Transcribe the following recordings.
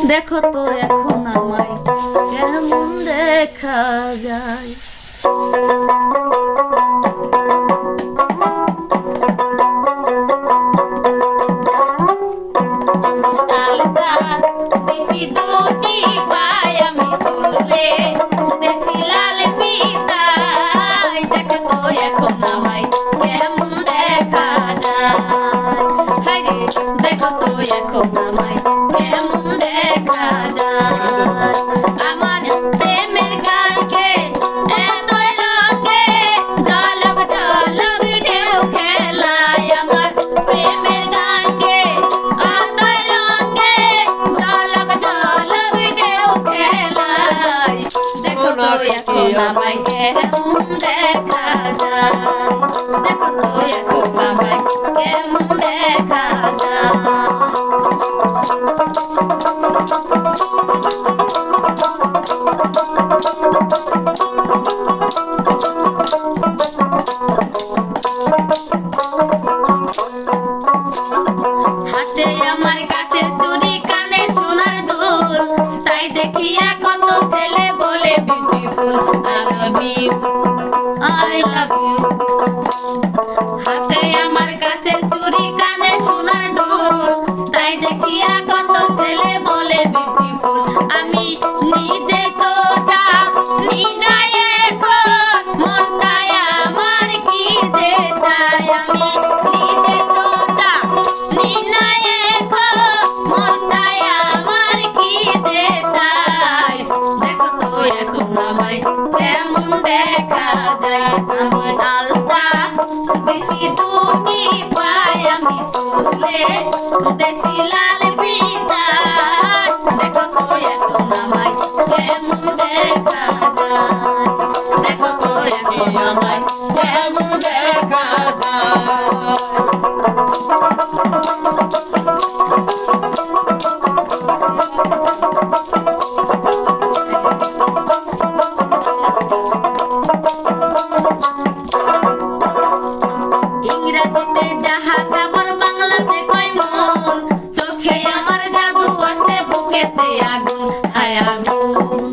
দেখো তো এখন আমায় কেমন দেখা যায়। দেশি দুটি পাই আমি চুলে, দেশি লাল ফিতায়, দেখো তো এখন আমায় কেমন দেখা যায়। হায়রে দেখো তো এখন আমায় কেমন দেখা যায়। আমার প্রেমের গানকে এতই রঙে ঝলক ঝলক ঢেউ খেলায়, আমার প্রেমের গানকে এতই রঙে ঝলক ঝলক ঢেউ খেলায়, দেখো তো এখন আমায় কেমন দেখা যায়। দেখো তো এখন আমায় কেমন দেখা যায়। হাতে আমার কাছের চুড়ি, কানে সোনার দুল, তাই দেখিয়া কত ছেলে বলে beautiful, I love you, I love you. হাতে আমার কাছের চুড়ি, কানে সোনার দুল, তাই দেখিয়া কত ছেলে বলে বিউটিফুল। আমি নিজে তো জানি না এখন মনটায় আমার কি যে চায়, আমি নিজে তো জানি না এখন মনটায় আমার কি যে চায়। দেখো তো এখন আমায় কেমন দেখা যায়। আমি আলতা দেশি দুটি পাই আমি চুলে, দেশি লাল ফিতায়, দেখো তো এখন আমায় কেমন দেখা যায়। দেখো তো এখন আমায় কেমন দেখা যায়। ইংরেজিতে যাহা খবর বাংলাতে কয় মন, চোখে আমার জাদু আছে বুকেতে আগুন, হায় আগুন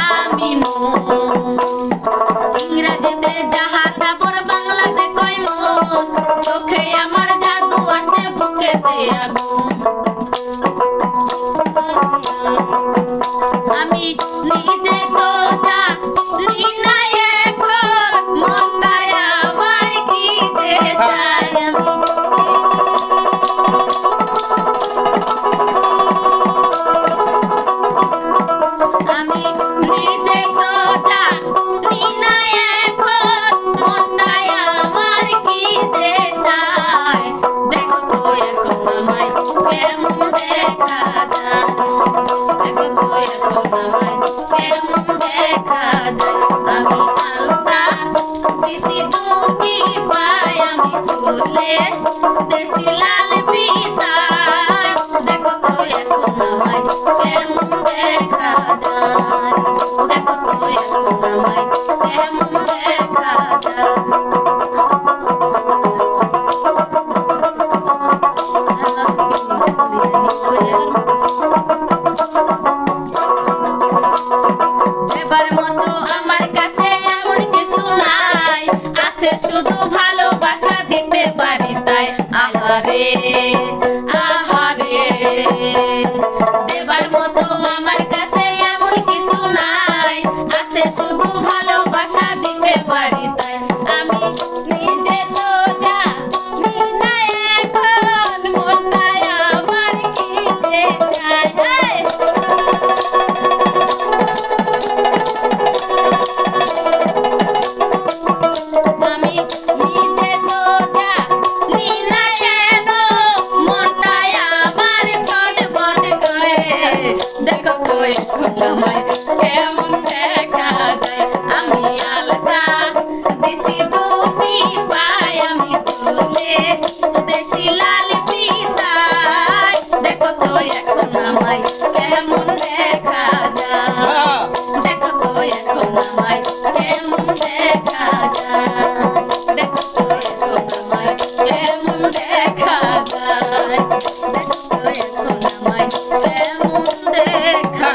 আমি মন। ইংরেজিতে যাহা খবর বাংলাতে কয় মন, চোখে আমার জাদু আছে বুকেতে আগুন। আমি নিজে তো জানি না এখন মনটায় আমার কি যে চায়, আমি নিজে তো জানি না এখন মনটায় আমার কি যে চায়। দেখো তো এখন আমায় কেমন দেখা যায়। দেখো তো এখন আমায় কেমন দেখা যায়। আমি আলতা দেশি দুটি পাই আমি চুলে, দেশি লাল ফিতায়, দেখো তো এখন আমায় কেমন দেখা যায়। দেখো তো এখন আমায় কেমন দেখা যায়। এবার মতো আমার কাছে এমন কিছু নাই, আছে শুধু ভালোবাসা দিতে পারি তাই, আহারে আহারে। দেবার মতো আমার কাছে এমন কিছু নাই, আছে শুধু ভালোবাসা দিতে পারি তাই, আমি নিজে তো জানি না এখন মনটায় আমার কি যে চায়। আমি নিজে তো জানি না কেন মনটায় আমার ছটফট করে। দেখো তো এখন আমায় কেমন দেখা যায়। আমি আলতা দেশি দুটি পাই আমি চুলে, দেশি লাল ফিতায়, দেখো তো এখন আমায় কেমন দেখা যায়। দেখো তো এখন আমায় কেমন দেখা যায়। দেখো তো এখন আমায় কেমন দেখা যায়। দেখো তো এখন আমায় কেমন দেখা